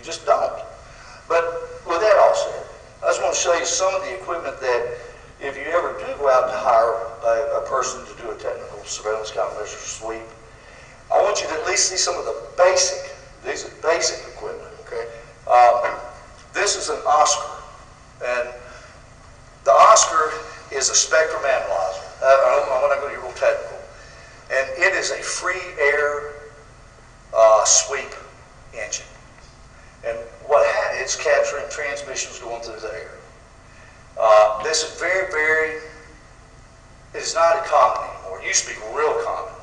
You just don't. But with that all said, I just want to show you some of the equipment that if you ever do go out to hire a person to do a technical surveillance countermeasure sweep, I want you to at least see some of the basic, these are basic equipment, okay? This is an Oscar, and the Oscar is a spectrum analyzer. I'm not going to get real technical. And it is a free air sweep engine. And it's capturing transmissions going through the air. This is it is not common anymore. It used to be real common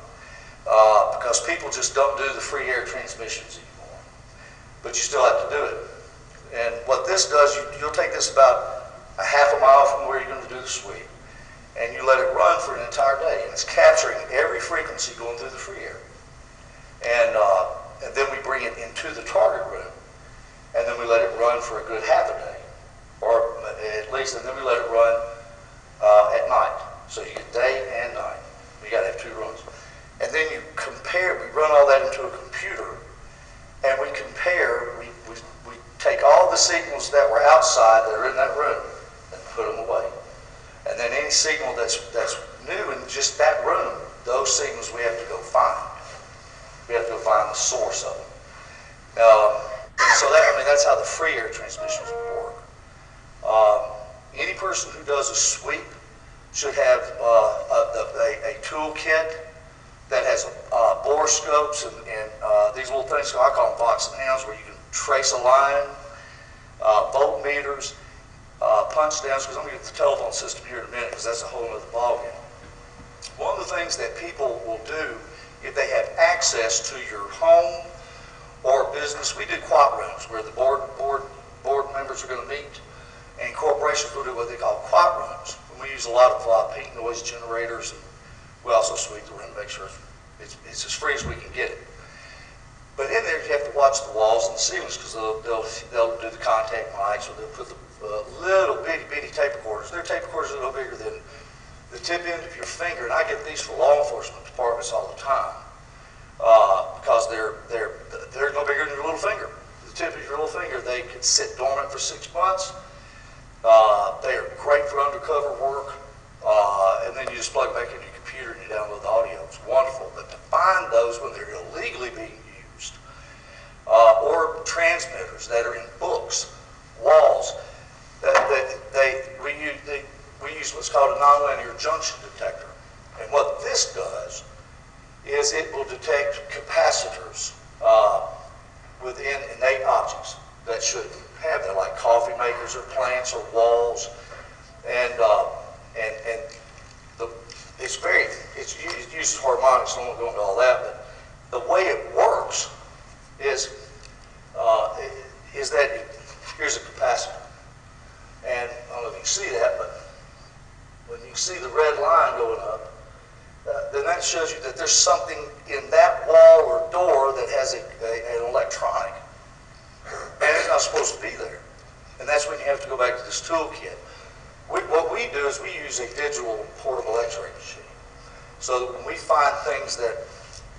because people just don't do the free air transmissions anymore. But you still have to do it. And what this does, you'll take this about a half a mile from where you're going to do the sweep, and you let it run for an entire day. And it's capturing every frequency going through the free air. And then we bring it into the target room, and then we let it run for a good half a day, or at least, and then we let it run at night. So you get day and night. You got to have 2 runs. And then you compare, we run all that into a computer, and we compare, we take all the signals that were outside that are in that room and put them away. And then any signal that's new in just that room, those signals we have to go find. We have to go find the source of them. And so that's how the free air transmissions work. Any person who does a sweep should have a toolkit that has bore scopes and these little things, I call them box and hounds, where you can trace a line, voltmeters, punch downs, because I'm going to get the telephone system here in a minute, because that's a whole other ballgame. One of the things that people will do if they have access to your home or business, we do quat rooms where the board members are going to meet, and corporations will do what they call quat rooms. And we use a lot of peak noise generators, and we also sweep the room to make sure it's as free as we can get it. But in there, you have to watch the walls and the ceilings, because they'll do the contact mics, or they'll put the little bitty tape recorders. Their tape recorders are a little bigger than the tip end of your finger, and I get these for law enforcement departments all the time because they're no bigger than your little finger. The tip of your little finger, they could sit dormant for 6 months. They are great for undercover work, and then you just plug them back into your computer and you download the audio. It's wonderful. But to find those when they're illegally being used, or transmitters that are in books, walls, we use what's called a nonlinear junction detector. And what this does is it will detect capacitors within innate objects that shouldn't have them, like coffee makers or plants or walls. And it uses harmonics, so I won't go into all that, but the way it works is that here's a capacitor. And I don't know if you can see that, but when you see the red line going up, then that shows you that there's something in that wall or door that has an electronic. And it's not supposed to be there. And that's when you have to go back to this toolkit. What we do is we use a digital portable x-ray machine. So that when we find things that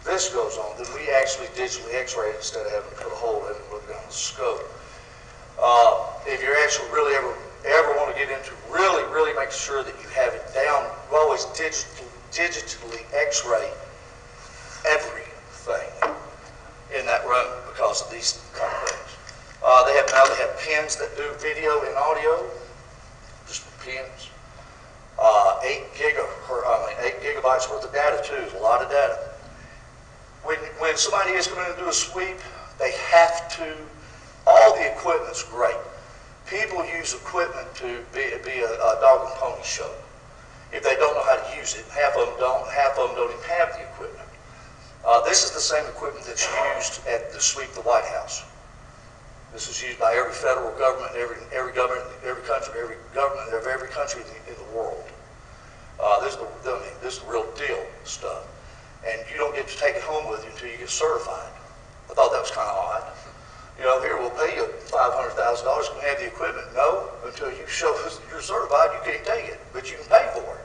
this goes on, then we actually digitally x-ray it instead of having to put a hole in it and look down the scope. If you're actually really ever want to get into really make sure that you have it down, you always digitally x-ray everything in that room because of these kind of things. They have pens that do video and audio, just pens. 8 gigabytes worth of data too, is a lot of data. When somebody is going to do a sweep, they have to, all the equipment's great. People use equipment to be a dog and pony show. If they don't know how to use it, half of them don't even have the equipment. This is the same equipment that's used at the sweep the White House. This is used by every federal government, every government, every government of every country in the world. This is the real deal stuff. And you don't get to take it home with you until you get certified. I thought that was kind of odd. You know, here we'll pay you $500,000, can we have the equipment? No, until you show us you're certified, you can't take it, but you can pay for it.